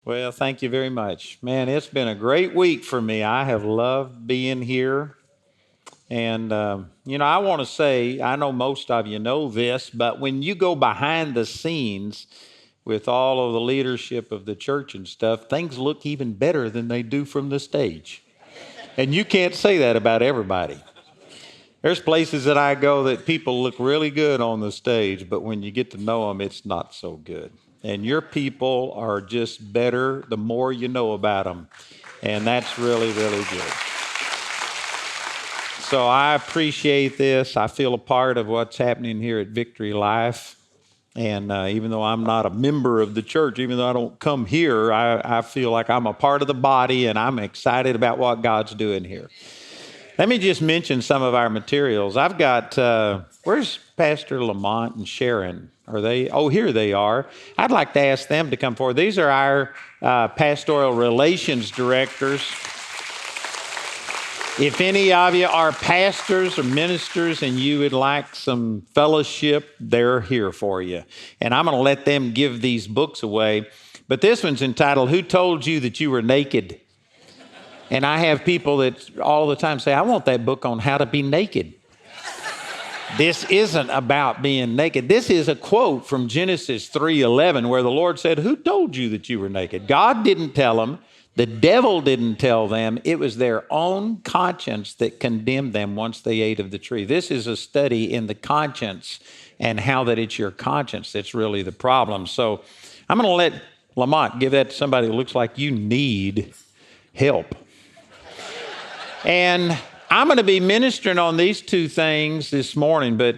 Well, thank you very much. Man, it's been a great week for me. I have loved being here. And, I want to say, I know most of you know this, but when you go behind the scenes with all of the leadership of the church and stuff, things look even better than they do from the stage. And you can't say that about everybody. There's places that I go that people look really good on the stage, but when you get to know them, it's not so good. And your people are just better the more you know about them. And that's really, really good. So I appreciate this. I feel a part of what's happening here at Victory Life. And even though I'm not a member of the church, even though I don't come here, I feel like I'm a part of the body and I'm excited about what God's doing here. Let me just mention some of our materials. I've got, where's Pastor Lamont and Sharon? Are they? Oh, here they are. I'd like to ask them to come forward. These are our pastoral relations directors. If any of you are pastors or ministers and you would like some fellowship, they're here for you. And I'm going to let them give these books away. But this one's entitled, Who Told You That You Were Naked? And I have people that all the time say, I want that book on how to be naked. This isn't about being naked. This is a quote from Genesis 3:11 where the Lord said, who told you that you were naked? God didn't tell them. The devil didn't tell them. It was their own conscience that condemned them once they ate of the tree. This is a study in the conscience and how that it's your conscience that's really the problem. So I'm going to let Lamont give that to somebody who looks like you need help. And I'm going to be ministering on these two things this morning, but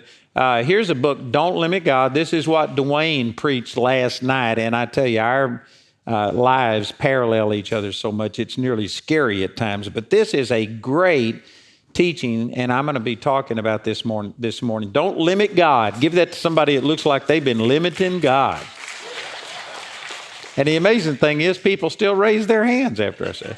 here's a book, Don't Limit God. This is what Duane preached last night, and I tell you, our lives parallel each other so much, it's nearly scary at times, but this is a great teaching, and I'm going to be talking about this morning. Don't limit God. Give that to somebody that looks like they've been limiting God. And the amazing thing is people still raise their hands after I say.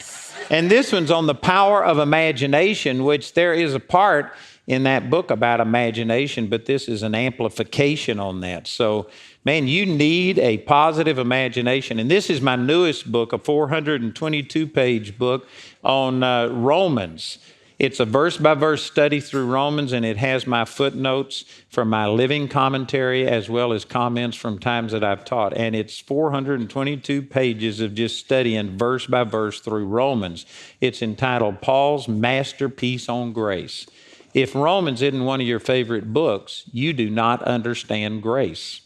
And this one's on the power of imagination, which there is a part in that book about imagination, but this is an amplification on that. So, man, you need a positive imagination. And this is my newest book, a 422-page book on Romans. It's a verse-by-verse study through Romans, and it has my footnotes from my living commentary as well as comments from times that I've taught. And it's 422 pages of just studying verse by verse through Romans. It's entitled Paul's Masterpiece on Grace. If Romans isn't one of your favorite books, you do not understand grace.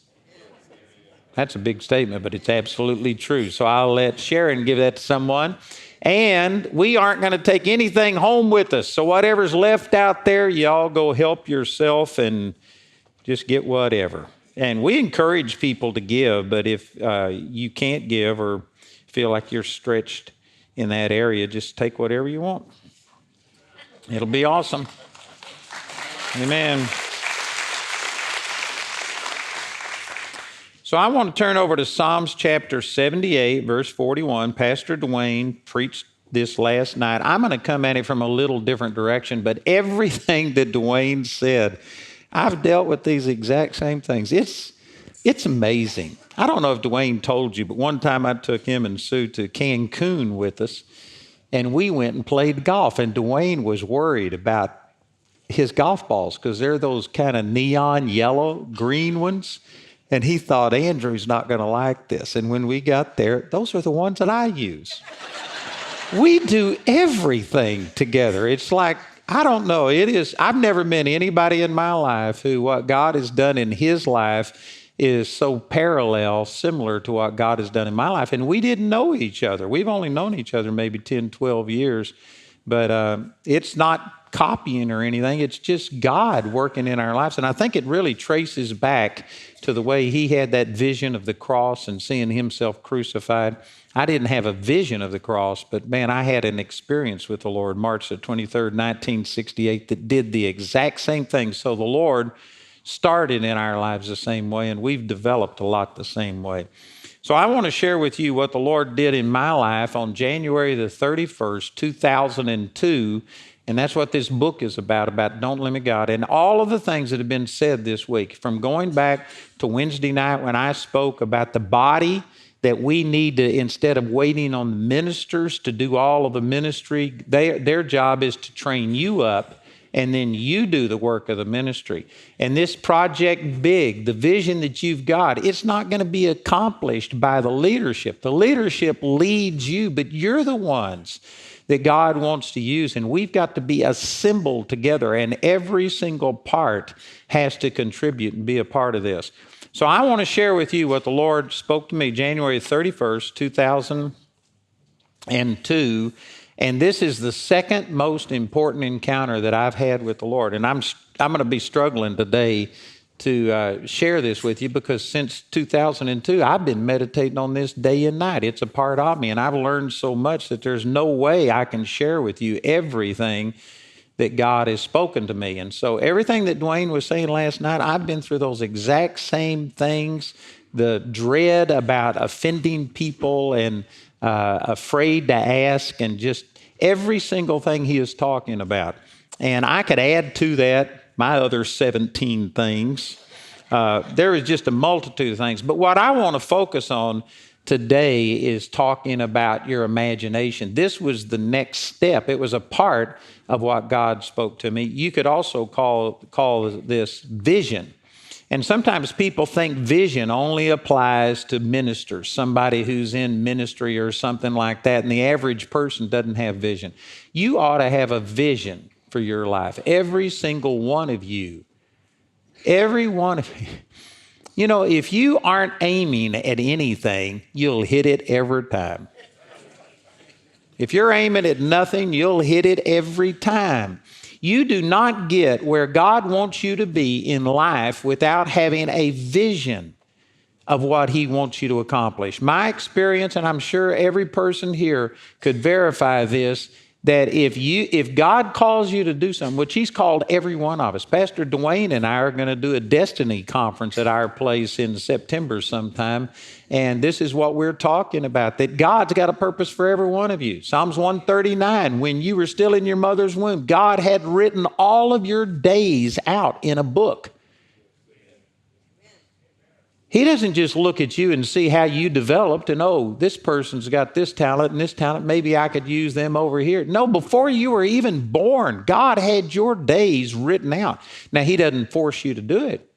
That's a big statement, but it's absolutely true. So I'll let Sharon give that to someone. And we aren't going to take anything home with us. So whatever's left out there, y'all go help yourself and just get whatever. And we encourage people to give, but if you can't give or feel like you're stretched in that area, just take whatever you want. It'll be awesome. Amen. So I want to turn over to Psalms chapter 78, verse 41. Pastor Duane preached this last night. I'm going to come at it from a little different direction, but everything that Duane said, I've dealt with these exact same things. It's amazing. I don't know if Duane told you, but one time I took him and Sue to Cancun with us, and we went and played golf, and Duane was worried about his golf balls because they're those kind of neon yellow, green ones. And he thought, Andrew's not going to like this. And when we got there, those are the ones that I use. We do everything together. It's like, I don't know, I've never met anybody in my life who what God has done in his life is so parallel, similar to what God has done in my life. And we didn't know each other. We've only known each other maybe 10, 12 years. But it's not copying or anything. It's just God working in our lives. And I think it really traces back to the way he had that vision of the cross and seeing himself crucified. I didn't have a vision of the cross, but man, I had an experience with the Lord March the 23rd, 1968 that did the exact same thing. So the Lord started in our lives the same way, and we've developed a lot the same way. So I want to share with you what the Lord did in my life on January the 31st, 2002, and that's what this book is about Don't Limit God, and all of the things that have been said this week, from going back to Wednesday night when I spoke about the body that we need to, instead of waiting on the ministers to do all of the ministry, their job is to train you up, and then you do the work of the ministry. And this project big, the vision that you've got, it's not going to be accomplished by the leadership. The leadership leads you, but you're the ones that God wants to use, and we've got to be assembled together, and every single part has to contribute and be a part of this. So I want to share with you what the Lord spoke to me January 31st, 2002, and this is the second most important encounter that I've had with the Lord. And I'm going to be struggling today to share this with you, because since 2002, I've been meditating on this day and night. It's a part of me, and I've learned so much that there's no way I can share with you everything that God has spoken to me. And so everything that Duane was saying last night, I've been through those exact same things, the dread about offending people and afraid to ask, and just every single thing he is talking about. And I could add to that my other 17 things. There is just a multitude of things. But what I want to focus on today is talking about your imagination. This was the next step. It was a part of what God spoke to me. You could also call this vision. And sometimes people think vision only applies to ministers, somebody who's in ministry or something like that, and the average person doesn't have vision. You ought to have a vision for your life. Every single one of you. Every one of you. You know, if you aren't aiming at anything, you'll hit it every time. If you're aiming at nothing, you'll hit it every time. You do not get where God wants you to be in life without having a vision of what he wants you to accomplish. My experience, and I'm sure every person here could verify this, that if God calls you to do something, which he's called every one of us. Pastor Duane and I are going to do a destiny conference at our place in September sometime, and this is what we're talking about, that God's got a purpose for every one of you. Psalms 139, when you were still in your mother's womb, God had written all of your days out in a book. He doesn't just look at you and see how you developed and, oh, this person's got this talent and this talent, maybe I could use them over here. No, before you were even born, God had your days written out. Now, he doesn't force you to do it.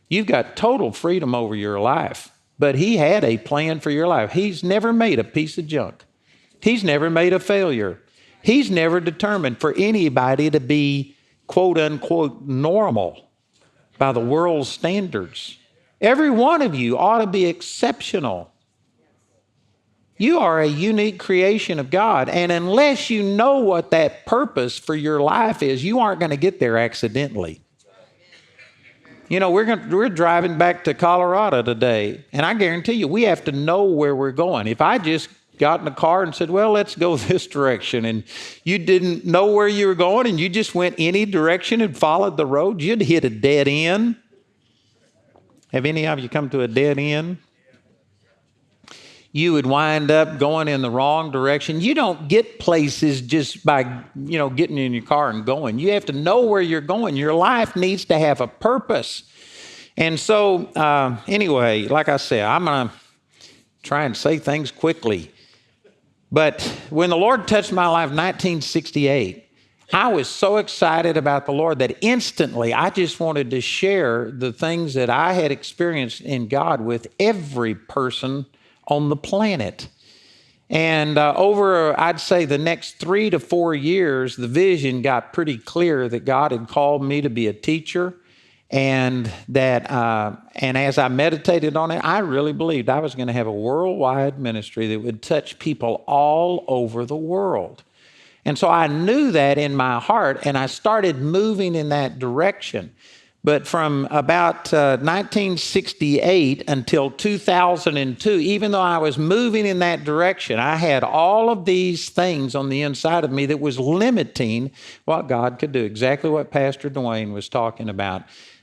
You've got total freedom over your life, but he had a plan for your life. He's never made a piece of junk. He's never made a failure. He's never determined for anybody to be, quote unquote, normal by the world's standards. Every one of you ought to be exceptional. You are a unique creation of God, and unless you know what that purpose for your life is, you aren't going to get there accidentally. You know, we're driving back to Colorado today, and I guarantee you, we have to know where we're going. If I just got in the car and said, well, let's go this direction, and you didn't know where you were going, and you just went any direction and followed the road, you'd hit a dead end. Have any of you come to a dead end? You would wind up going in the wrong direction. You don't get places just by, getting in your car and going. You have to know where you're going. Your life needs to have a purpose. And so, anyway, like I said, I'm going to try and say things quickly. But when the Lord touched my life in 1968, I was so excited about the Lord that instantly I just wanted to share the things that I had experienced in God with every person on the planet. And over, I'd say, the next 3 to 4 years, the vision got pretty clear that God had called me to be a teacher, and that, and as I meditated on it, I really believed I was going to have a worldwide ministry that would touch people all over the world. And so I knew that in my heart, and I started moving in that direction. But from about 1968 until 2002, even though I was moving in that direction, I had all of these things on the inside of me that was limiting what God could do, exactly what Pastor Duane was talking about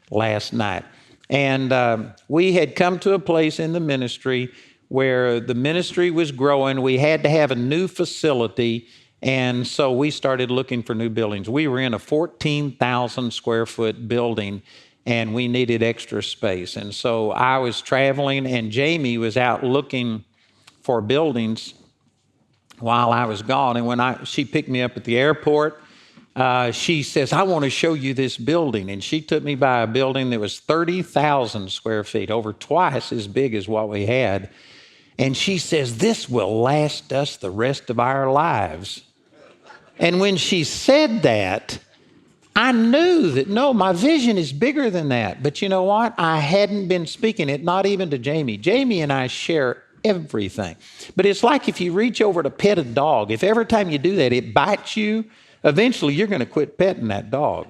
last night. And we had come to a place in the ministry where the ministry was growing. We had to have a new facility. And so we started looking for new buildings. We were in a 14,000 square foot building, and we needed extra space. And so I was traveling, and Jamie was out looking for buildings while I was gone. And when she picked me up at the airport, she says, I want to show you this building. And she took me by a building that was 30,000 square feet, over twice as big as what we had. And she says, this will last us the rest of our lives. And when she said that, I knew that, no, my vision is bigger than that. But you know what? I hadn't been speaking it, not even to Jamie. Jamie and I share everything. But it's like if you reach over to pet a dog, if every time you do that, it bites you, eventually you're going to quit petting that dog.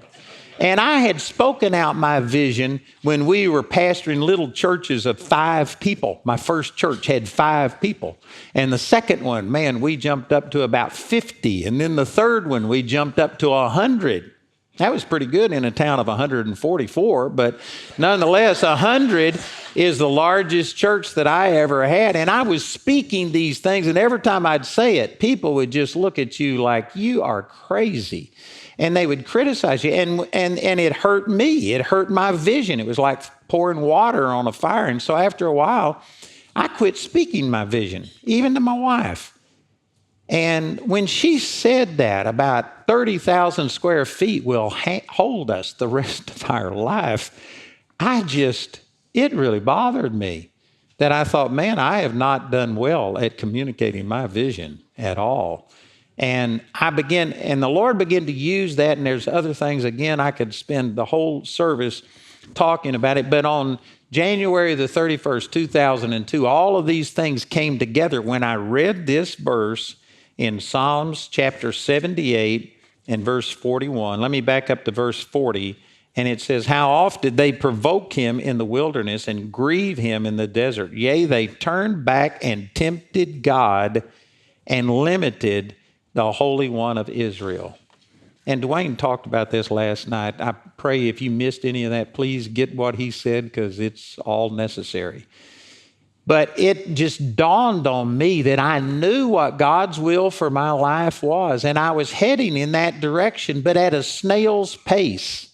And I had spoken out my vision when we were pastoring little churches of 5 people. My first church had 5 people. And the second one, man, we jumped up to about 50. And then the third one, we jumped up to 100. That was pretty good in a town of 144, but nonetheless, 100 is the largest church that I ever had. And I was speaking these things, and every time I'd say it, people would just look at you like, you are crazy. And they would criticize you, and it hurt me. It hurt my vision. It was like pouring water on a fire. And so after a while, I quit speaking my vision, even to my wife. And when she said that about 30,000 square feet will hold us the rest of our life, it really bothered me that I thought, man, I have not done well at communicating my vision at all. And the Lord began to use that, and there's other things. Again, I could spend the whole service talking about it, but on January the 31st, 2002, all of these things came together when I read this verse in Psalms chapter 78 and verse 41. Let me back up to verse 40. And it says, how oft did they provoke him in the wilderness and grieve him in the desert? Yea, they turned back and tempted God and limited the Holy One of Israel. And Duane talked about this last night. I pray if you missed any of that, please get what he said, because it's all necessary. But it just dawned on me that I knew what God's will for my life was, and I was heading in that direction, but at a snail's pace.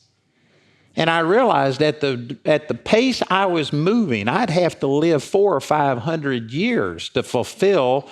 And I realized at the pace I was moving, I'd have to live 400 or 500 years to fulfill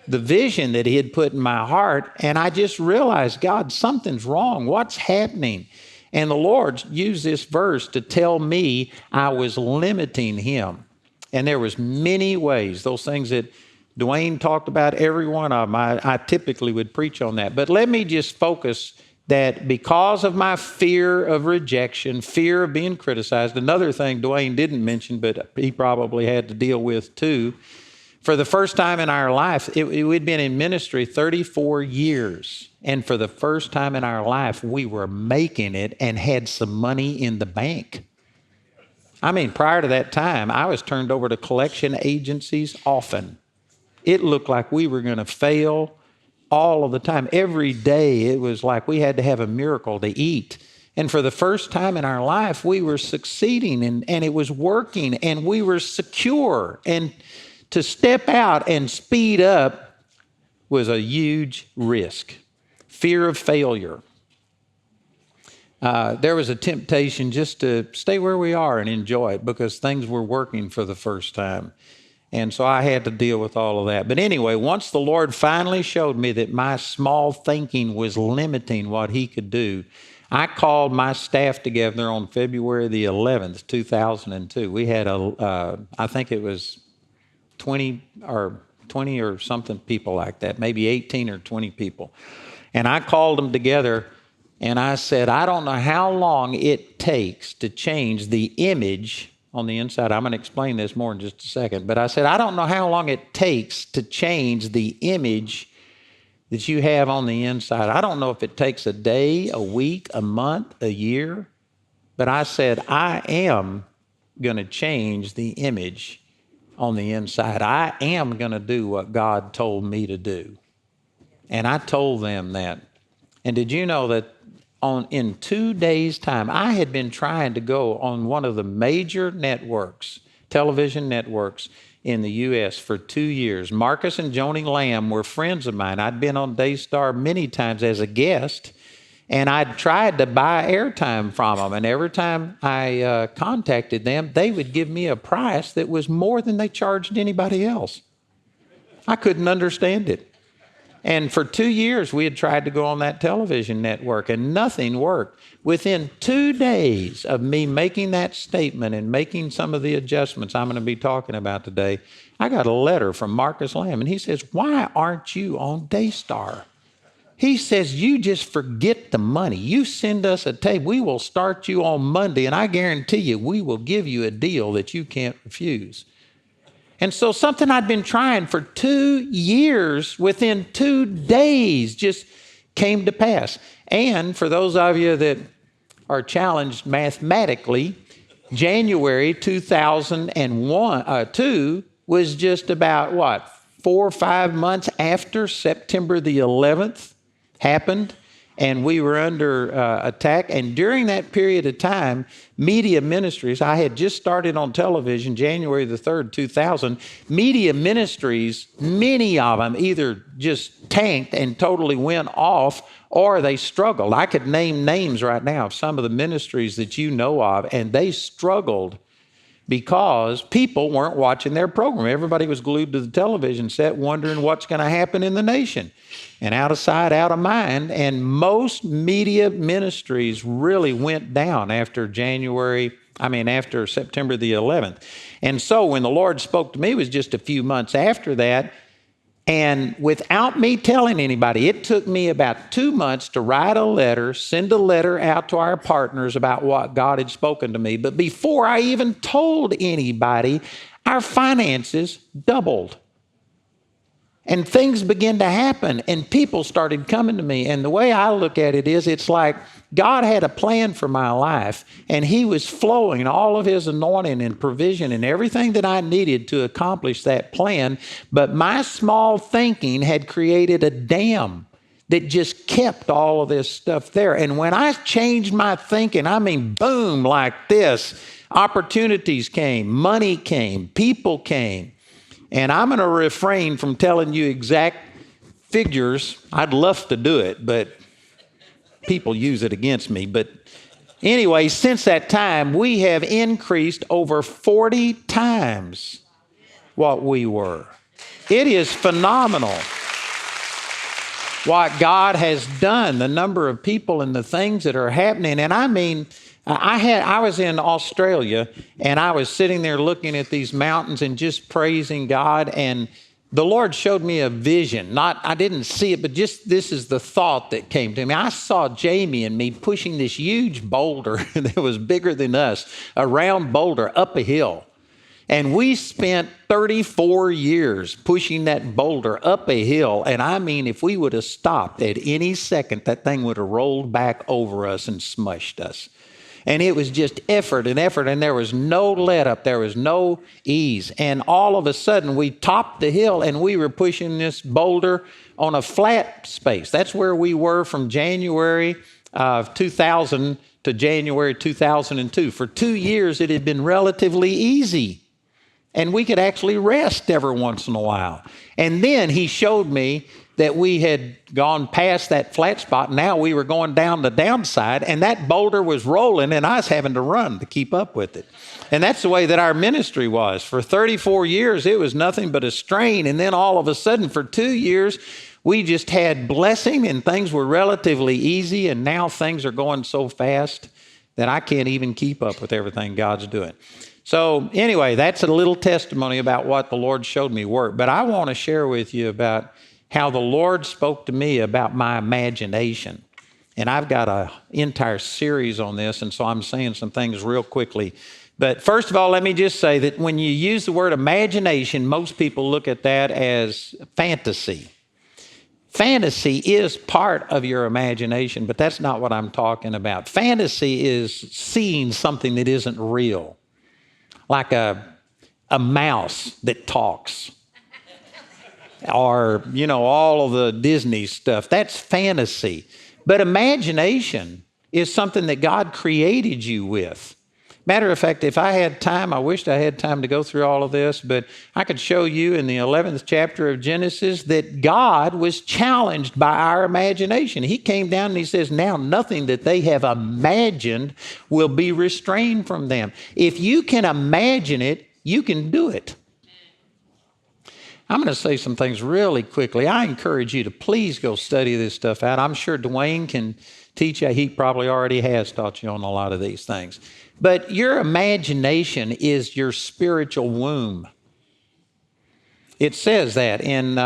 the vision that he had put in my heart. And I just realized, God, something's wrong. What's happening? And the Lord used this verse to tell me I was limiting him. And there was many ways, those things that Duane talked about, every one of them, I typically would preach on that. But let me just focus that because of my fear of rejection, fear of being criticized, another thing Duane didn't mention, but he probably had to deal with too, for the first time in our life, we'd been in ministry 34 years. And for the first time in our life, we were making it and had some money in the bank. I mean, prior to that time, I was turned over to collection agencies often. It looked like we were going to fail all of the time. Every day, it was like we had to have a miracle to eat. And for the first time in our life, we were succeeding, and it was working, and we were secure. And to step out and speed up was a huge risk. Fear of failure. There was a temptation just to stay where we are and enjoy it because things were working for the first time. And so I had to deal with all of that. But anyway, once the Lord finally showed me that my small thinking was limiting what he could do, I called my staff together on February the 11th, 2002. We had I think it was 20 or something people like that, maybe 18 or 20 people. And I called them together and I said, I don't know how long it takes to change the image on the inside. I'm going to explain this more in just a second. But I said, I don't know how long it takes to change the image that you have on the inside. I don't know if it takes a day, a week, a month, a year. But I said, I am going to change the image on the inside. I am going to do what God told me to do. And I told them that. And did you know that in 2 days' time, I had been trying to go on one of the major networks, television networks in the U.S. for 2 years. Marcus and Joni Lamb were friends of mine. I'd been on Daystar many times as a guest, And I tried to buy airtime from them. And every time I contacted them, they would give me a price that was more than they charged anybody else. I couldn't understand it. And for 2 years, we had tried to go on that television network, and nothing worked. Within 2 days of me making that statement and making some of the adjustments I'm going to be talking about today, I got a letter from Marcus Lamb, and he says, "Why aren't you on Daystar?" He says, "You just forget the money. You send us a tape. We will start you on Monday, and I guarantee you we will give you a deal that you can't refuse." And so something I'd been trying for 2 years, within 2 days, just came to pass. And for those of you that are challenged mathematically, January 2002 was just about, 4 or 5 months after September the 11th happened, and we were under attack. And during that period of time, Media Ministries, I had just started on television January the 3rd, 2000. Media Ministries, many of them either just tanked and totally went off, or they struggled. I could name names right now of some of the ministries that you know of, and they struggled because people weren't watching their program. Everybody was glued to the television set wondering what's going to happen in the nation. And out of sight, out of mind. And most media ministries really went down after after September the 11th. And so when the Lord spoke to me, it was just a few months after that. And without me telling anybody, it took me about 2 months to write a letter, send a letter out to our partners about what God had spoken to me. But before I even told anybody, our finances doubled. And things began to happen, and people started coming to me. And the way I look at it is, it's like God had a plan for my life, and He was flowing all of His anointing and provision and everything that I needed to accomplish that plan. But my small thinking had created a dam that just kept all of this stuff there. And when I changed my thinking, boom, like this, opportunities came, money came, people came. And I'm going to refrain from telling you exact figures. I'd love to do it, but people use it against me. But anyway, since that time, we have increased over 40 times what we were. It is phenomenal what God has done, the number of people and the things that are happening. And I was in Australia, and I was sitting there looking at these mountains and just praising God. And the Lord showed me a vision. I didn't see it, but just this is the thought that came to me. I saw Jamie and me pushing this huge boulder that was bigger than us, a round boulder up a hill. And we spent 34 years pushing that boulder up a hill. And if we would have stopped at any second, that thing would have rolled back over us and smushed us. And it was just effort, and there was no let up, there was no ease. And all of a sudden, we topped the hill, and we were pushing this boulder on a flat space. That's where we were from January of 2000 to January 2002. For 2 years, it had been relatively easy, and we could actually rest every once in a while. And then He showed me that we had gone past that flat spot. Now we were going down the downside, and that boulder was rolling, and I was having to run to keep up with it. And that's the way that our ministry was. For 34 years, it was nothing but a strain. And then all of a sudden, for 2 years, we just had blessing, and things were relatively easy. And now things are going so fast that I can't even keep up with everything God's doing. So anyway, that's a little testimony about what the Lord showed me work. But I want to share with you about how the Lord spoke to me about my imagination. And I've got an entire series on this, and so I'm saying some things real quickly. But first of all, let me just say that when you use the word imagination, most people look at that as fantasy. Fantasy is part of your imagination, but that's not what I'm talking about. Fantasy is seeing something that isn't real, like a mouse that talks. Or, all of the Disney stuff. That's fantasy. But imagination is something that God created you with. Matter of fact, if I had time, I wished I had time to go through all of this, but I could show you in the 11th chapter of Genesis that God was challenged by our imagination. He came down and he says, now nothing that they have imagined will be restrained from them. If you can imagine it, you can do it. I'm going to say some things really quickly. I encourage you to please go study this stuff out. I'm sure Duane can teach you. He probably already has taught you on a lot of these things. But your imagination is your spiritual womb. It says that in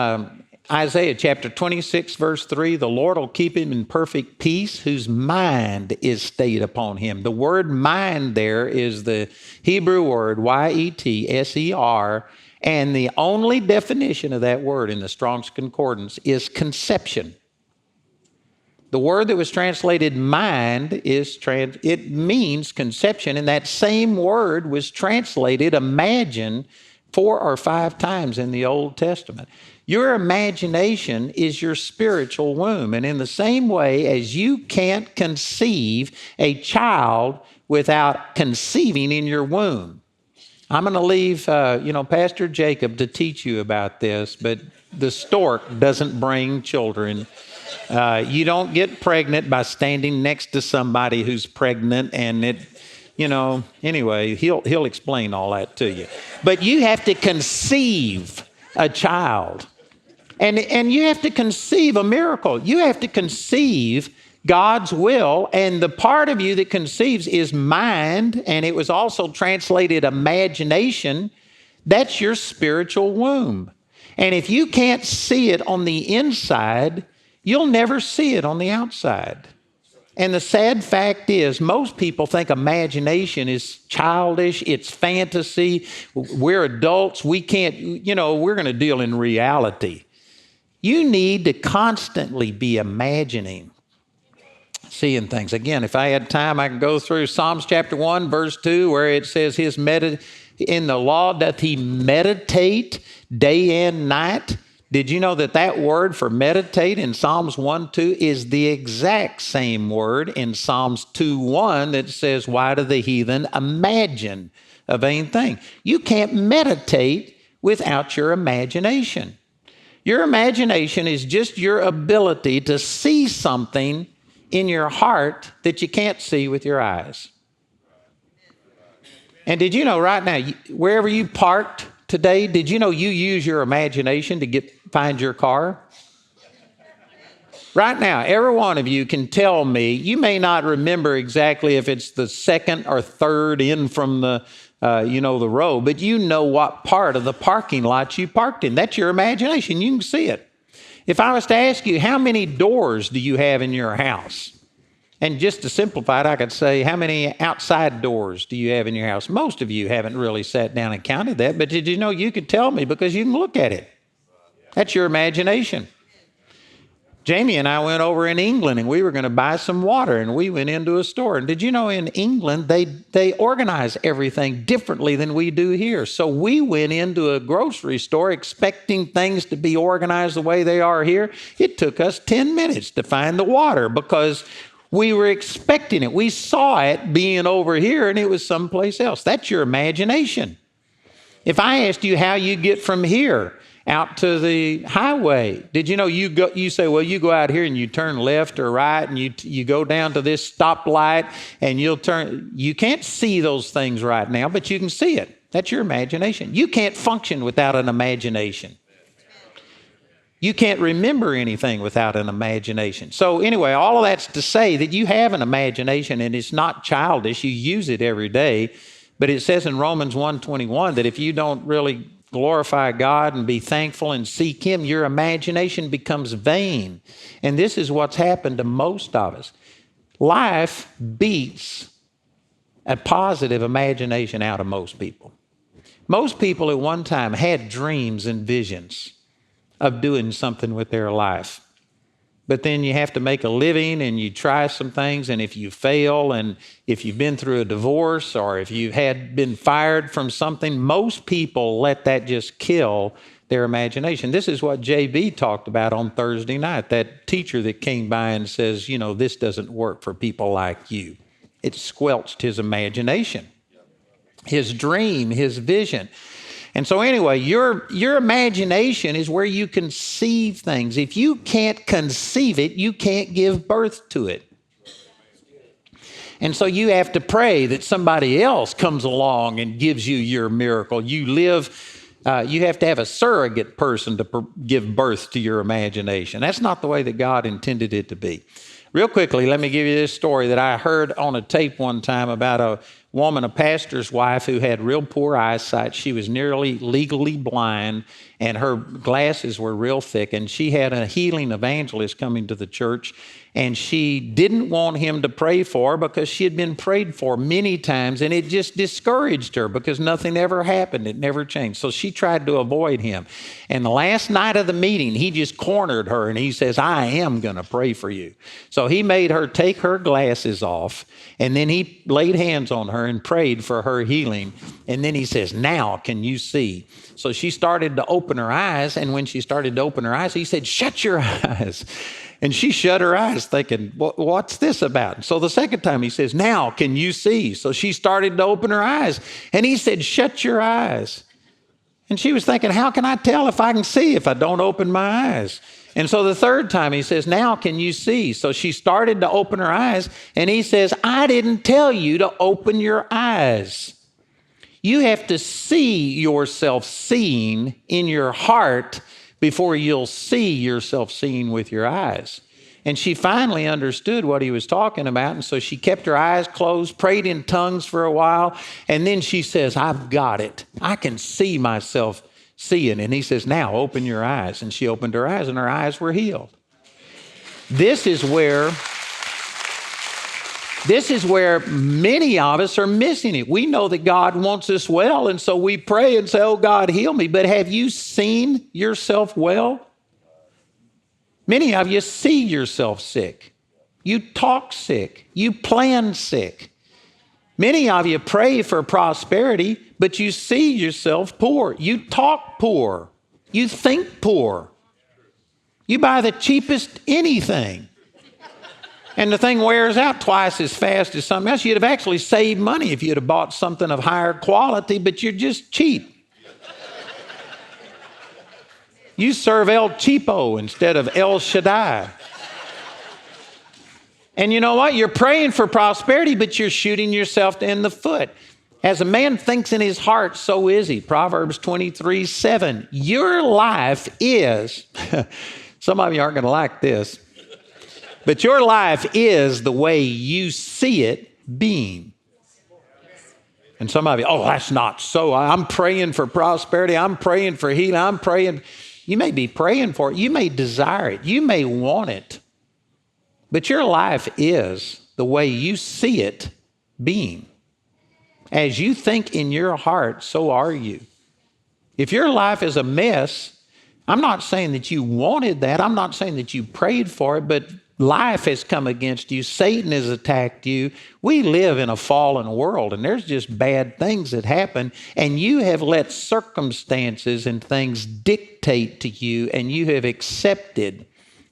Isaiah chapter 26, verse 3, the Lord will keep him in perfect peace whose mind is stayed upon him. The word mind there is the Hebrew word Y-E-T-S-E-R, and the only definition of that word in the Strong's Concordance is conception. The word that was translated mind it means conception, and that same word was translated imagine 4 or 5 times in the Old Testament. Your imagination is your spiritual womb, and in the same way as you can't conceive a child without conceiving in your womb. I'm going to leave, Pastor Jacob to teach you about this, but the stork doesn't bring children. You don't get pregnant by standing next to somebody who's pregnant, and anyway, he'll explain all that to you. But you have to conceive a child, and you have to conceive a miracle. You have to conceive God's will, and the part of you that conceives is mind, and it was also translated imagination. That's your spiritual womb. And if you can't see it on the inside, you'll never see it on the outside. And the sad fact is, most people think imagination is childish, it's fantasy. We're adults, we can't, we're going to deal in reality. You need to constantly be imagining, seeing things. Again, if I had time, I could go through Psalms chapter 1, verse 2, where it says, in the law doth he meditate day and night. Did you know that word for meditate in Psalms 1:2 is the exact same word in Psalms 2:1 that says, why do the heathen imagine a vain thing? You can't meditate without your imagination. Your imagination is just your ability to see something in your heart that you can't see with your eyes. And did you know right now, wherever you parked today, did you know you use your imagination to find your car? Right now, every one of you can tell me, you may not remember exactly if it's the second or third in from the row, but you know what part of the parking lot you parked in. That's your imagination. You can see it. If I was to ask you, how many doors do you have in your house? And just to simplify it, I could say, how many outside doors do you have in your house? Most of you haven't really sat down and counted that, but did you know you could tell me because you can look at it? That's your imagination. Jamie and I went over in England and we were going to buy some water, and we went into a store. And did you know in England, they organize everything differently than we do here. So we went into a grocery store expecting things to be organized the way they are here. It took us 10 minutes to find the water because we were expecting it. We saw it being over here and it was someplace else. That's your imagination. If I asked you how you get from here out to the highway, did you know you say, well, you go out here and you turn left or right and you go down to this stoplight and you'll turn. You can't see those things right now, but you can see it. That's your imagination. You can't function without an imagination. You can't remember anything without an imagination. So anyway, all of that's to say that you have an imagination and it's not childish. You use it every day. But it says in Romans 1:21 that if you don't really glorify God and be thankful and seek Him, your imagination becomes vain. And this is what's happened to most of us. Life beats a positive imagination out of most people. Most people at one time had dreams and visions of doing something with their life. But then you have to make a living and you try some things, and if you fail, and if you've been through a divorce or if you've been fired from something, most people let that just kill their imagination. This is what JB talked about on Thursday night, that teacher that came by and says, this doesn't work for people like you. It squelched his imagination. his dream, his vision. And so anyway, your imagination is where you conceive things. If you can't conceive it, you can't give birth to it. And so you have to pray that somebody else comes along and gives you your miracle. You have to have a surrogate person to give birth to your imagination. That's not the way that God intended it to be. Real quickly, let me give you this story that I heard on a tape one time about a woman, a pastor's wife, who had real poor eyesight. She was nearly legally blind, and her glasses were real thick. And she had a healing evangelist coming to the church, and she didn't want him to pray for her because she had been prayed for many times, and it just discouraged her because nothing ever happened. It never changed. So she tried to avoid him. And the last night of the meeting, he just cornered her, and he says, I am going to pray for you. So he made her take her glasses off, and then he laid hands on her and prayed for her healing. And then he says, now can you see? So she started to open her eyes, and when she started to open her eyes, he said, shut your eyes. And she shut her eyes thinking, what's this about? So the second time he says, now can you see? So she started to open her eyes, and he said, shut your eyes. And she was thinking, how can I tell if I can see if I don't open my eyes? And so the third time he says, now can you see? So she started to open her eyes, and he says, I didn't tell you to open your eyes. You have to see yourself seeing in your heart before you'll see yourself seeing with your eyes. And she finally understood what he was talking about, and so she kept her eyes closed, prayed in tongues for a while, and then she says, I've got it. I can see myself seeing. And he says, now open your eyes. And she opened her eyes, and her eyes were healed. This is where many of us are missing it. We know that God wants us well, and so we pray and say, oh, God, heal me. But have you seen yourself well? Many of you see yourself sick. You talk sick. You plan sick. Many of you pray for prosperity, but you see yourself poor. You talk poor. You think poor. You buy the cheapest anything. And the thing wears out twice as fast as something else. You'd have actually saved money if you'd have bought something of higher quality, but you're just cheap. You serve El Cheapo instead of El Shaddai. And you know what? You're praying for prosperity, but you're shooting yourself in the foot. As a man thinks in his heart, so is he. Proverbs 23:7. Your life is, some of you aren't going to like this, but your life is the way you see it being. And some of you, oh, that's not so. I'm praying for prosperity. I'm praying for healing. I'm praying. You may be praying for it. You may desire it. You may want it. But your life is the way you see it being. As you think in your heart, so are you. If your life is a mess, I'm not saying that you wanted that. I'm not saying that you prayed for it, but life has come against you. Satan has attacked you. We live in a fallen world, and there's just bad things that happen, and you have let circumstances and things dictate to you, and you have accepted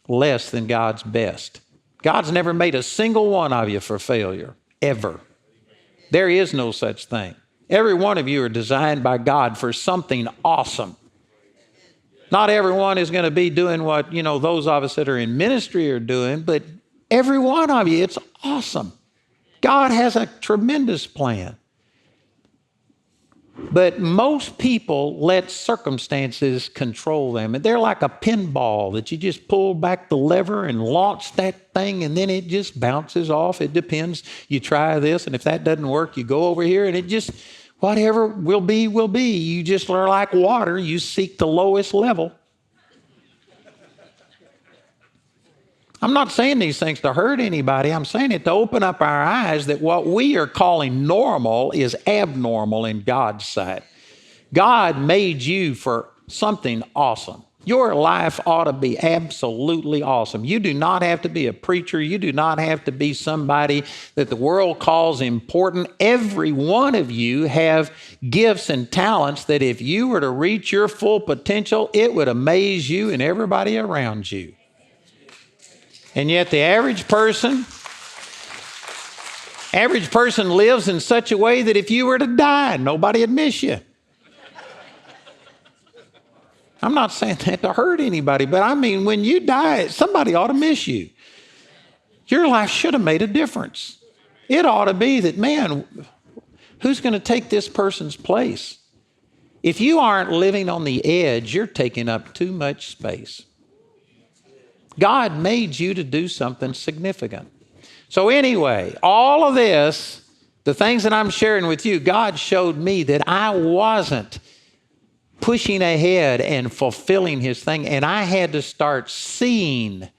less than God's best. God's never made a single one of you for failure, ever. There is no such thing. Every one of you are designed by God for something awesome. Not everyone is going to be doing what, those of us that are in ministry are doing, but every one of you, it's awesome. God has a tremendous plan. But most people let circumstances control them. And they're like a pinball that you just pull back the lever and launch that thing, and then it just bounces off. It depends. You try this, and if that doesn't work, you go over here, and it just, whatever will be, will be. You just are like water. You seek the lowest level. I'm not saying these things to hurt anybody. I'm saying it to open up our eyes that what we are calling normal is abnormal in God's sight. God made you for something awesome. Your life ought to be absolutely awesome. You do not have to be a preacher. You do not have to be somebody that the world calls important. Every one of you have gifts and talents that if you were to reach your full potential, it would amaze you and everybody around you. And yet the average person Average person lives in such a way that if you were to die, nobody would miss you. I'm not saying that to hurt anybody, but I mean, when you die, somebody ought to miss you. Your life should have made a difference. It ought to be that, man, who's going to take this person's place? If you aren't living on the edge, you're taking up too much space. God made you to do something significant. So anyway, all of this, the things that I'm sharing with you, God showed me that I wasn't pushing ahead and fulfilling his thing. And I had to start seeing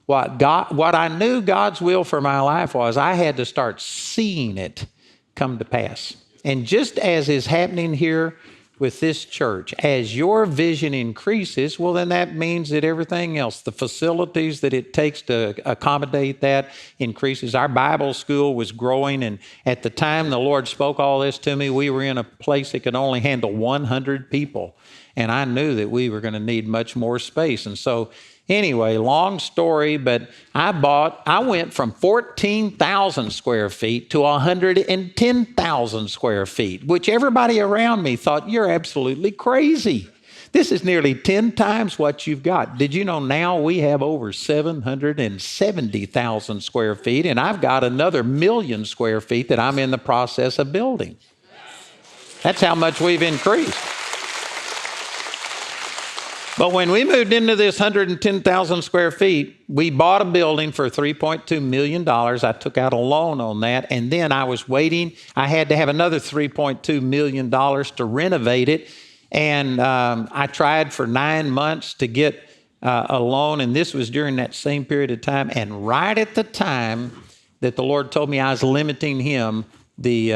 what I knew God's will for my life was. I had to start seeing it come to pass. And just as is happening here with this church, as your vision increases, well, then that means that everything else, the facilities that it takes to accommodate that increases. Our Bible school was growing, and at the time the Lord spoke all this to me, we were in a place that could only handle 100 people. And I knew that we were going to need much more space. And so anyway, long story, but I went from 14,000 square feet to 110,000 square feet, which everybody around me thought, you're absolutely crazy. This is nearly 10 times what you've got. Did you know now we have over 770,000 square feet, and I've got another 1,000,000 square feet that I'm in the process of building. That's how much we've increased. But when we moved into this 110,000 square feet, we bought a building for $3.2 million. I took out a loan on that. And then I was waiting. I had to have another $3.2 million to renovate it. And I tried for 9 months to get a loan. And this was during that same period of time. And right at the time that the Lord told me I was limiting him, the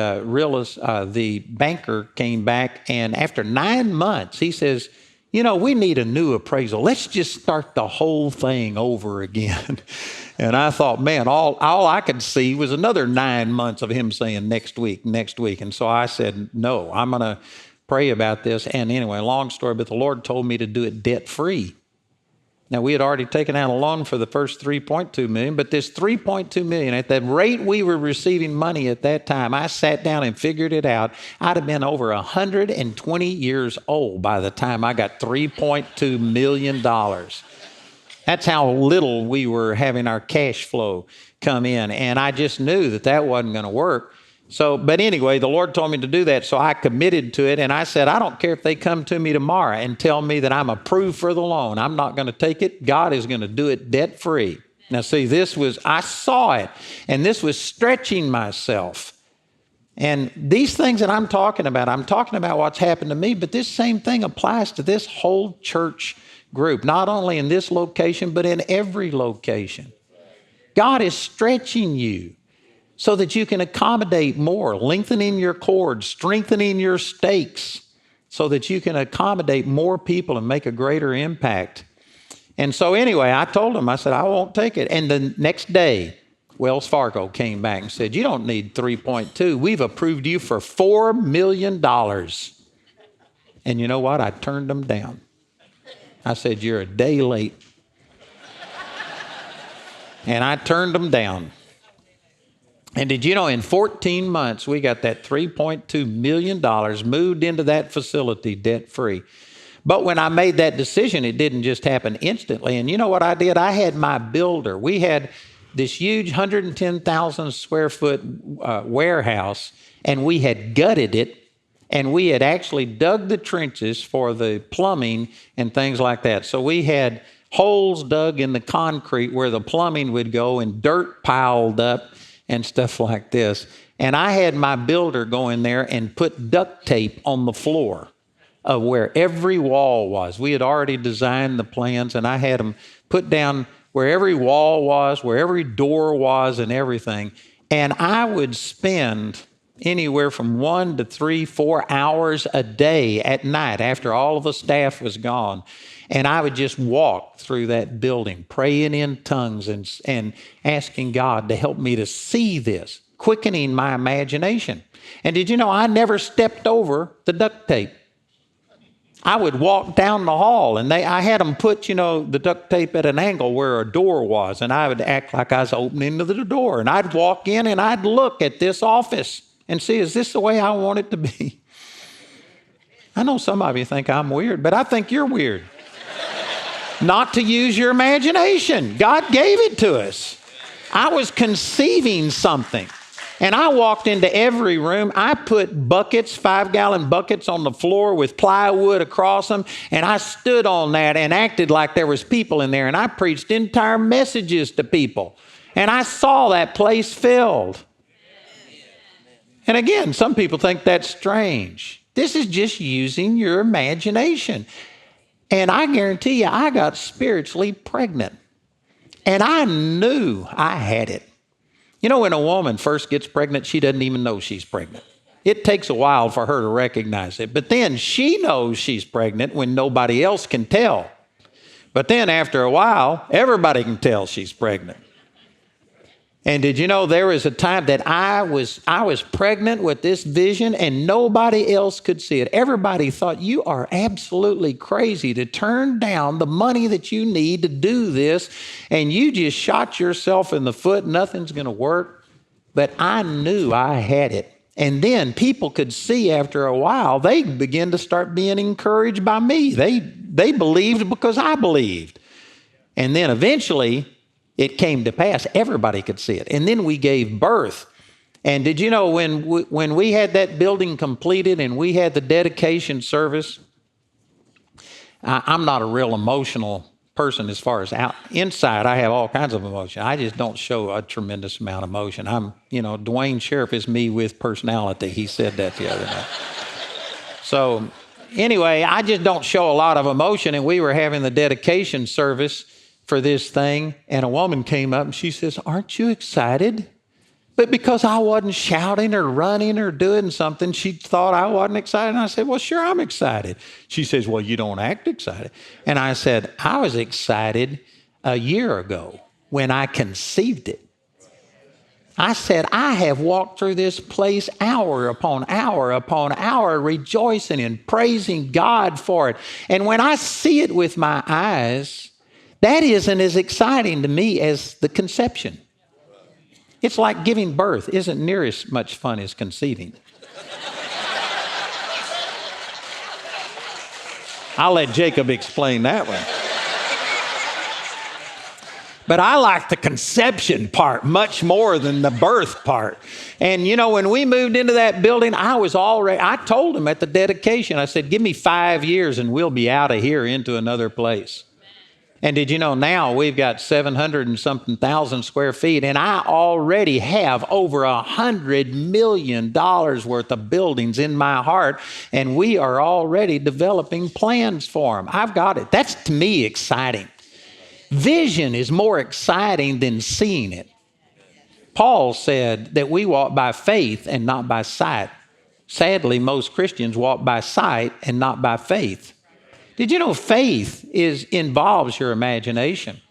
banker came back. And after 9 months, he says, you know, we need a new appraisal. Let's just start the whole thing over again. And I thought, man, all I could see was another 9 months of him saying next week. And so I said, no, I'm going to pray about this. And anyway, long story, but the Lord told me to do it debt-free. Now, we had already taken out a loan for the first $3.2 million, but this $3.2 million, at the rate we were receiving money at that time, I sat down and figured it out. I'd have been over 120 years old by the time I got $3.2 million. That's how little we were having our cash flow come in, and I just knew that that wasn't going to work. So, but anyway, the Lord told me to do that, so I committed to it, and I said, I don't care if they come to me tomorrow and tell me that I'm approved for the loan. I'm not going to take it. God is going to do it debt-free. Now, see, I saw it, and this was stretching myself. And these things that I'm talking about what's happened to me, but this same thing applies to this whole church group, not only in this location, but in every location. God is stretching you so that you can accommodate more, lengthening your cords, strengthening your stakes, so that you can accommodate more people and make a greater impact. And so anyway, I told him, I said, I won't take it. And the next day, Wells Fargo came back and said, you don't need 3.2. We've approved you for $4 million. And you know what? I turned them down. I said, you're a day late. And I turned them down. And did you know in 14 months, we got that $3.2 million moved into that facility debt-free. But when I made that decision, it didn't just happen instantly. And you know what I did? I had my builder. We had this huge 110,000 square foot warehouse, and we had gutted it, and we had actually dug the trenches for the plumbing and things like that. So we had holes dug in the concrete where the plumbing would go and dirt piled up and stuff like this. And I had my builder go in there and put duct tape on the floor of where every wall was. We had already designed the plans, and I had them put down where every wall was, where every door was, and everything. And I would spend anywhere from 1 to 3, 4 hours a day at night after all of the staff was gone. And I would just walk through that building, praying in tongues and asking God to help me to see this, quickening my imagination. And did you know I never stepped over the duct tape? I would walk down the hall, and I had them put, the duct tape at an angle where a door was, and I would act like I was opening the door, and I'd walk in and I'd look at this office and see, is this the way I want it to be? I know some of you think I'm weird, but I think you're weird. Not to use your imagination. God gave it to us. I was conceiving something. And I walked into every room. I put buckets, 5-gallon buckets on the floor with plywood across them. And I stood on that and acted like there was people in there. And I preached entire messages to people. And I saw that place filled. And again, some people think that's strange. This is just using your imagination. And I guarantee you, I got spiritually pregnant. And I knew I had it. When a woman first gets pregnant, she doesn't even know she's pregnant. It takes a while for her to recognize it. But then she knows she's pregnant when nobody else can tell. But then after a while, everybody can tell she's pregnant. And did you know there was a time that I was pregnant with this vision and nobody else could see it. Everybody thought, you are absolutely crazy to turn down the money that you need to do this, and you just shot yourself in the foot. Nothing's going to work. But I knew I had it. And then people could see after a while, they began to start being encouraged by me. They believed because I believed. And then eventually, it came to pass. Everybody could see it. And then we gave birth. And did you know when we had that building completed and we had the dedication service, I'm not a real emotional person as far as inside. I have all kinds of emotion. I just don't show a tremendous amount of emotion. Duane Sheriff is me with personality. He said that the other night. So anyway, I just don't show a lot of emotion. And we were having the dedication service for this thing, and a woman came up and she says, aren't you excited? But because I wasn't shouting or running or doing something, she thought I wasn't excited. And I said, well, sure, I'm excited. She says, well, you don't act excited. And I said, I was excited a year ago when I conceived it. I said, I have walked through this place hour upon hour upon hour, rejoicing and praising God for it. And when I see it with my eyes, that isn't as exciting to me as the conception. It's like giving birth isn't near as much fun as conceiving. I'll let Jacob explain that one. But I like the conception part much more than the birth part. And when we moved into that building, I told him at the dedication, I said, give me 5 years and we'll be out of here into another place. And did you know now we've got 700 and something thousand square feet, and I already have over $100 million worth of buildings in my heart, and we are already developing plans for them. I've got it. That's to me exciting. Vision is more exciting than seeing it. Paul said that we walk by faith and not by sight. Sadly, most Christians walk by sight and not by faith. Did you know faith involves your imagination?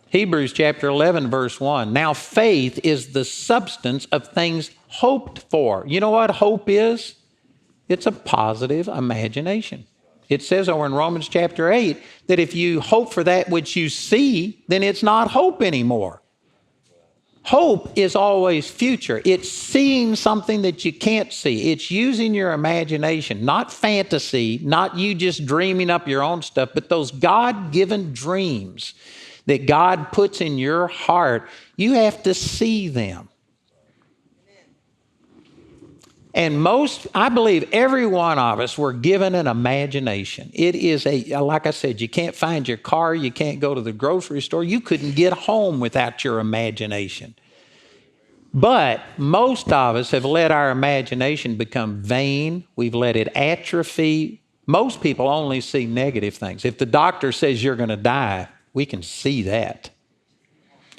Hebrews chapter 11, verse 1. Now faith is the substance of things hoped for. You know what hope is? It's a positive imagination. It says over in Romans chapter 8 that if you hope for that which you see, then it's not hope anymore. Hope is always future. It's seeing something that you can't see. It's using your imagination, not fantasy, not you just dreaming up your own stuff, but those God-given dreams that God puts in your heart. You have to see them. And I believe every one of us were given an imagination. It is like I said, you can't find your car, you can't go to the grocery store, you couldn't get home without your imagination. But most of us have let our imagination become vain. We've let it atrophy. Most people only see negative things. If the doctor says you're going to die, we can see that.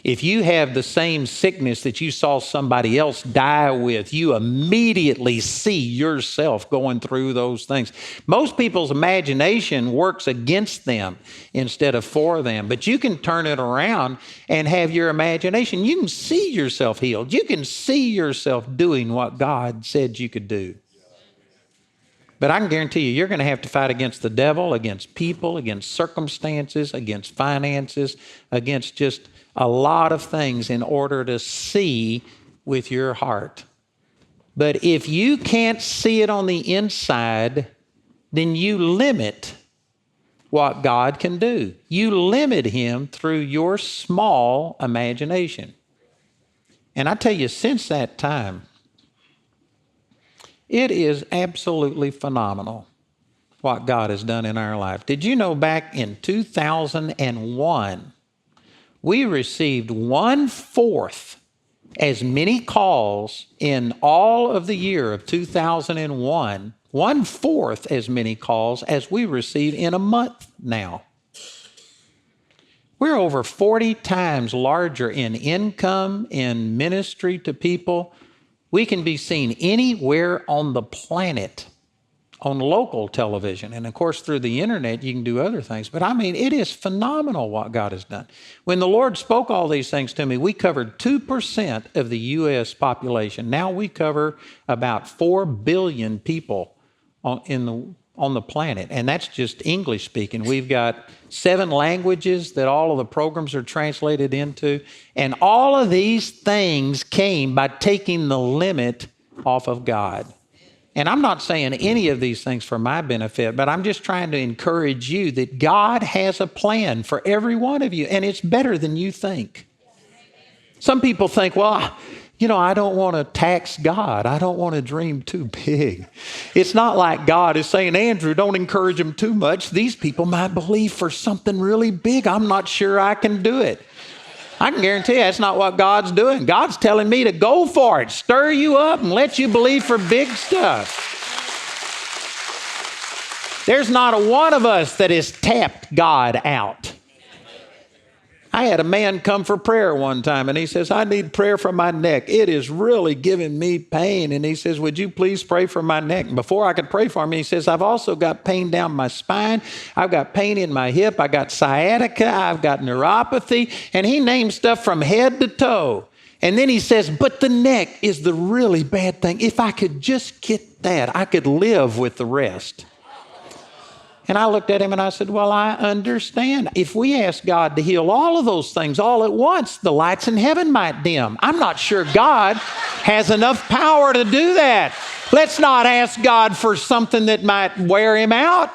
If you have the same sickness that you saw somebody else die with, you immediately see yourself going through those things. Most people's imagination works against them instead of for them. But you can turn it around and have your imagination. You can see yourself healed. You can see yourself doing what God said you could do. But I can guarantee you, you're going to have to fight against the devil, against people, against circumstances, against finances, against just a lot of things in order to see with your heart. But if you can't see it on the inside, then you limit what God can do. You limit Him through your small imagination. And I tell you, since that time, it is absolutely phenomenal what God has done in our life. Did you know back in 2001, we received 1/4 as many calls in all of the year of 2001, 1/4 as many calls as we receive in a month now. We're over 40 times larger in income, in ministry to people. We can be seen anywhere on the planet on local television. And of course, through the internet, you can do other things. But I mean, it is phenomenal what God has done. When the Lord spoke all these things to me, we covered 2% of the U.S. population. Now we cover about 4 billion people on the planet. And that's just English speaking. We've got 7 languages that all of the programs are translated into. And all of these things came by taking the limit off of God. And I'm not saying any of these things for my benefit, but I'm just trying to encourage you that God has a plan for every one of you, and it's better than you think. Some people think, well, I don't want to tax God. I don't want to dream too big. It's not like God is saying, Andrew, don't encourage them too much. These people might believe for something really big. I'm not sure I can do it. I can guarantee you that's not what God's doing. God's telling me to go for it, stir you up and let you believe for big stuff. There's not a one of us that has tapped God out. I had a man come for prayer one time, and he says, I need prayer for my neck. It is really giving me pain. And he says, would you please pray for my neck? And before I could pray for him, he says, I've also got pain down my spine. I've got pain in my hip. I got sciatica. I've got neuropathy. And he named stuff from head to toe. And then he says, but the neck is the really bad thing. If I could just get that, I could live with the rest. And I looked at him and I said, well, I understand. If we ask God to heal all of those things all at once, the lights in heaven might dim. I'm not sure God has enough power to do that. Let's not ask God for something that might wear him out.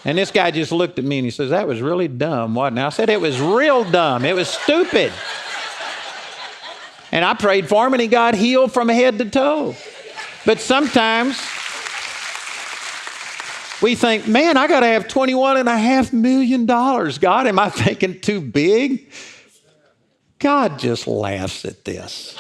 And this guy just looked at me and he says, that was really dumb, wasn't it? I said, it was real dumb. It was stupid. And I prayed for him and he got healed from head to toe. But sometimes we think, man, I got to have $21.5 million. God, am I thinking too big? God just laughs at this.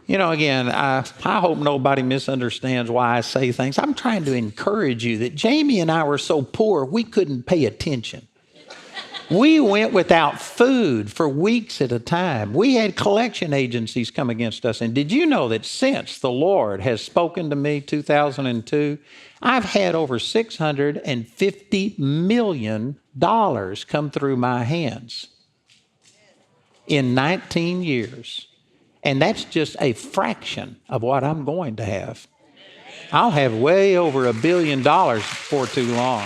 Again, I hope nobody misunderstands why I say things. I'm trying to encourage you that Jamie and I were so poor, we couldn't pay attention. We went without food for weeks at a time. We had collection agencies come against us. And did you know that since the Lord has spoken to me 2002, I've had over $650 million come through my hands in 19 years. And that's just a fraction of what I'm going to have. I'll have way over $1 billion before too long.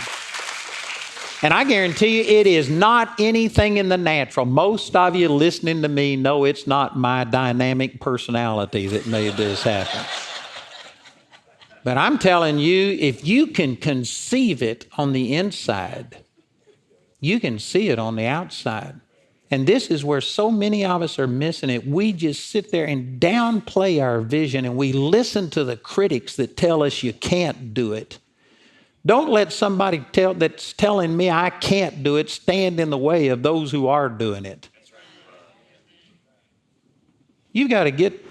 And I guarantee you it is not anything in the natural. Most of you listening to me know it's not my dynamic personality that made this happen. But I'm telling you, if you can conceive it on the inside, you can see it on the outside. And this is where so many of us are missing it. We just sit there and downplay our vision, and we listen to the critics that tell us you can't do it. Don't let somebody that's telling me I can't do it stand in the way of those who are doing it. You got to get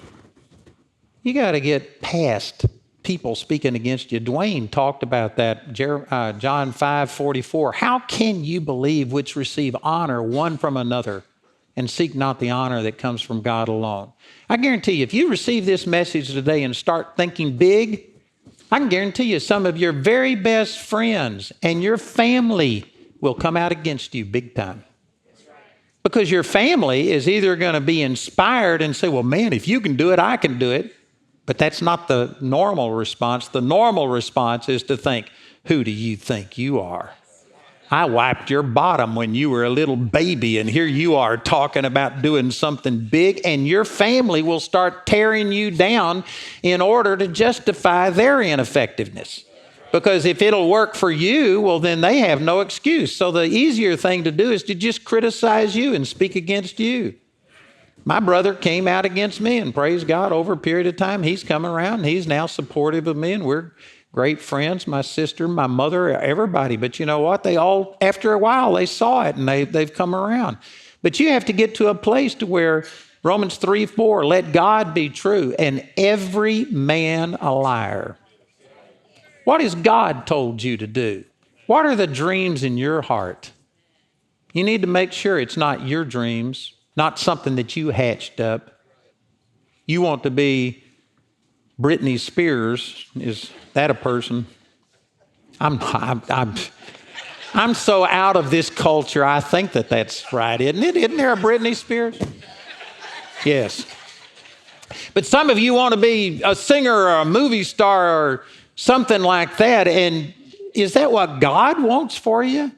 past people speaking against you. Duane talked about that, John 5:44. How can you believe which receive honor one from another and seek not the honor that comes from God alone? I guarantee you, if you receive this message today and start thinking big, I can guarantee you some of your very best friends and your family will come out against you big time. Because your family is either going to be inspired and say, well, man, if you can do it, I can do it. But that's not the normal response. The normal response is to think, who do you think you are? I wiped your bottom when you were a little baby, and here you are talking about doing something big, and your family will start tearing you down in order to justify their ineffectiveness. Because if it'll work for you, well, then they have no excuse. So the easier thing to do is to just criticize you and speak against you. My brother came out against me, and praise God, over a period of time, he's come around, and he's now supportive of me, and we're great friends, my sister, my mother, everybody. But you know what? They all, after a while, they saw it, and they've come around. But you have to get to a place to where Romans 3:4, let God be true, and every man a liar. What has God told you to do? What are the dreams in your heart? You need to make sure it's not your dreams, not something that you hatched up. You want to be Britney Spears. Is that a person? I'm so out of this culture, I think that's right, isn't it? Isn't there a Britney Spears? Yes. But some of you want to be a singer or a movie star or something like that. And is that what God wants for you?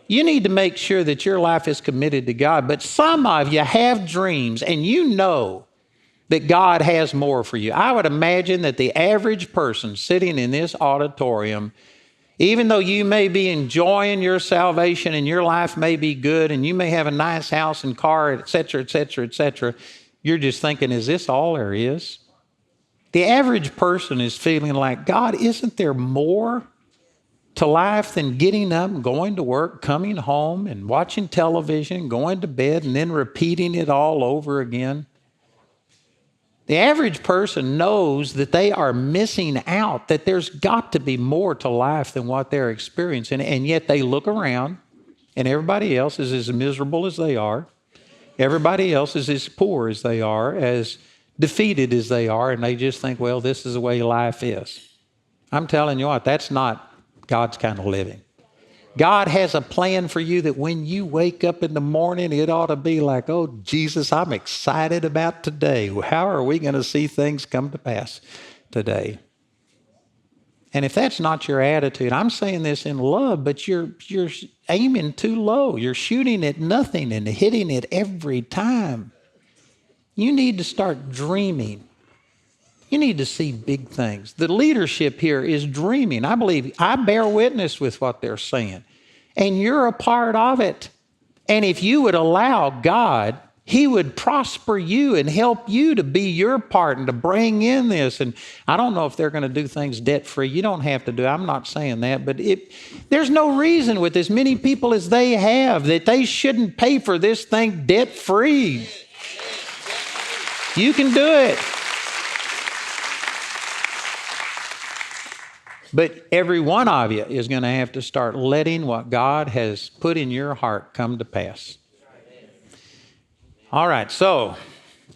You need to make sure that your life is committed to God. But some of you have dreams, and you know that God has more for you. I would imagine that the average person sitting in this auditorium, even though you may be enjoying your salvation and your life may be good and you may have a nice house and car, et cetera, et cetera, et cetera, you're just thinking, is this all there is? The average person is feeling like, God, isn't there more to life than getting up and going to work, coming home and watching television, going to bed, and then repeating it all over again? The average person knows that they are missing out, that there's got to be more to life than what they're experiencing, and yet they look around and everybody else is as miserable as they are. Everybody else is as poor as they are, as defeated as they are, and they just think, well, this is the way life is. I'm telling you what, that's not God's kind of living. God has a plan for you that when you wake up in the morning, it ought to be like, oh, Jesus, I'm excited about today. How are we going to see things come to pass today? And if that's not your attitude, I'm saying this in love, but you're aiming too low. You're shooting at nothing and hitting it every time. You need to start dreaming. You need to see big things. The leadership here is dreaming. I believe I bear witness with what they're saying. And you're a part of it. And if you would allow God, He would prosper you and help you to be your part and to bring in this. And I don't know if they're going to do things debt-free. You don't have to do it. I'm not saying that. But there's no reason with as many people as they have that they shouldn't pay for this thing debt-free. You can do it. But every one of you is going to have to start letting what God has put in your heart come to pass. All right, so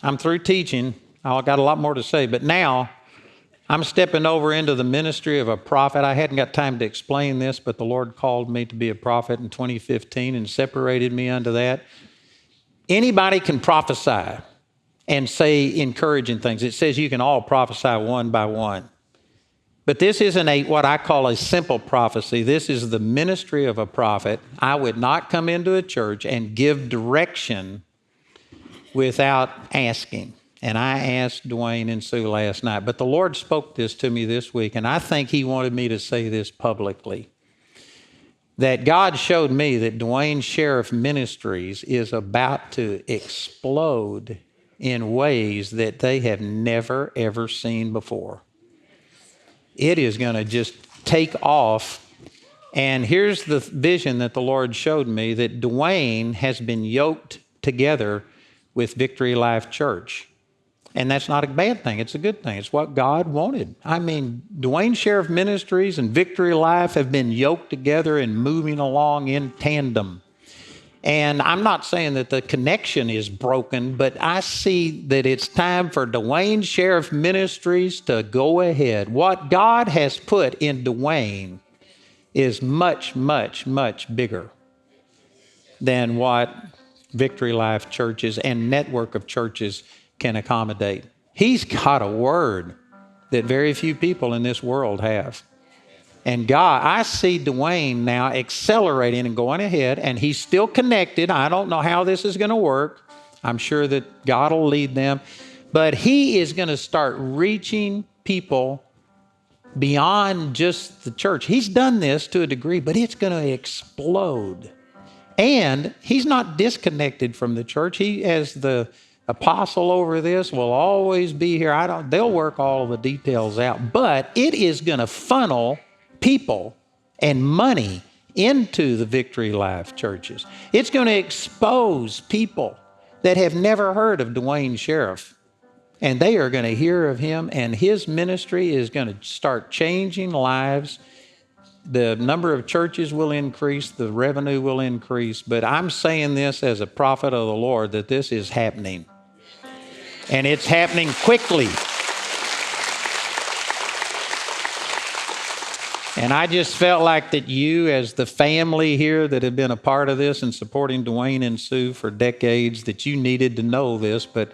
I'm through teaching. I've got a lot more to say, but now I'm stepping over into the ministry of a prophet. I hadn't got time to explain this, but the Lord called me to be a prophet in 2015 and separated me unto that. Anybody can prophesy and say encouraging things. It says you can all prophesy one by one. But this isn't what I call a simple prophecy. This is the ministry of a prophet. I would not come into a church and give direction without asking. And I asked Duane and Sue last night. But the Lord spoke this to me this week, and I think He wanted me to say this publicly. That God showed me that Duane Sheriff Ministries is about to explode in ways that they have never, ever seen before. It is going to just take off. And here's the vision that the Lord showed me, that Duane has been yoked together with Victory Life Church. And that's not a bad thing. It's a good thing. It's what God wanted. I mean, Duane Sheriff Ministries and Victory Life have been yoked together and moving along in tandem. And I'm not saying that the connection is broken, but I see that it's time for Duane Sheriff Ministries to go ahead. What God has put in Duane is much, much, much bigger than what Victory Life churches and network of churches can accommodate. He's got a word that very few people in this world have. And God, I see Duane now accelerating and going ahead, and he's still connected. I don't know how this is going to work. I'm sure that God will lead them. But he is going to start reaching people beyond just the church. He's done this to a degree, but it's going to explode. And he's not disconnected from the church. He, as the apostle over this, will always be here. They'll work all the details out, but it is going to funnel people and money into the Victory Life churches. It's going to expose people that have never heard of Duane Sheriff. And they are going to hear of him, and his ministry is going to start changing lives. The number of churches will increase, the revenue will increase. But I'm saying this as a prophet of the Lord, that this is happening. And it's happening quickly. And I just felt like that you, as the family here that have been a part of this and supporting Duane and Sue for decades, that you needed to know this. But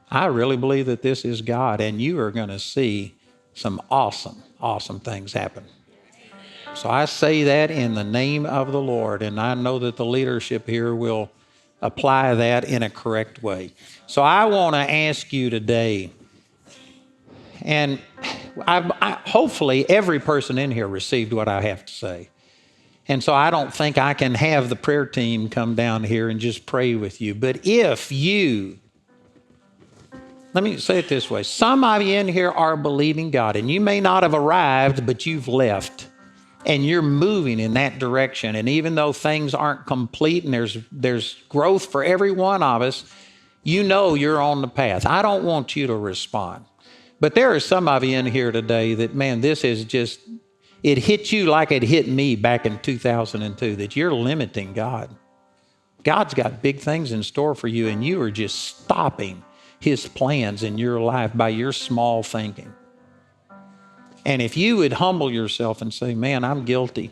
I really believe that this is God, and you are going to see some awesome, awesome things happen. So I say that in the name of the Lord, and I know that the leadership here will apply that in a correct way. So I want to ask you today, and hopefully every person in here received what I have to say. And so I don't think I can have the prayer team come down here and just pray with you. But if you, let me say it this way. Some of you in here are believing God, and you may not have arrived, but you've left, and you're moving in that direction. And even though things aren't complete and there's growth for every one of us, you know you're on the path. I don't want you to respond. But there are some of you in here today that, man, this is just, it hit you like it hit me back in 2002, that you're limiting God. God's got big things in store for you, and you are just stopping His plans in your life by your small thinking. And if you would humble yourself and say, man, I'm guilty,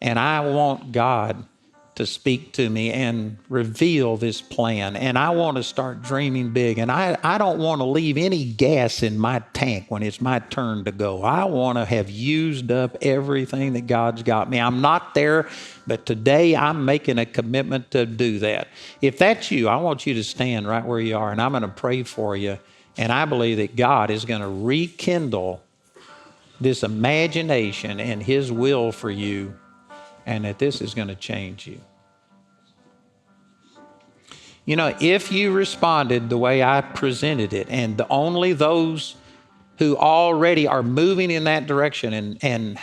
and I want God to speak to me and reveal this plan, and I want to start dreaming big, and I don't want to leave any gas in my tank when it's my turn to go. I want to have used up everything that God's got me. I'm not there, but today I'm making a commitment to do that. If that's you, I want you to stand right where you are, and I'm going to pray for you, and I believe that God is going to rekindle this imagination and His will for you, and that this is going to change you. You know, if you responded the way I presented it, and only those who already are moving in that direction and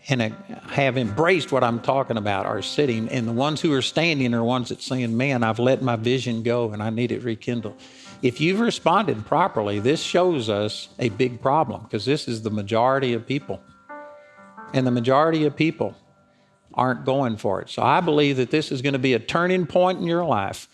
have embraced what I'm talking about are sitting, and the ones who are standing are ones that saying, man, I've let my vision go and I need it rekindled. If you've responded properly, this shows us a big problem, because this is the majority of people. And the majority of people aren't going for it. So I believe that this is going to be a turning point in your life.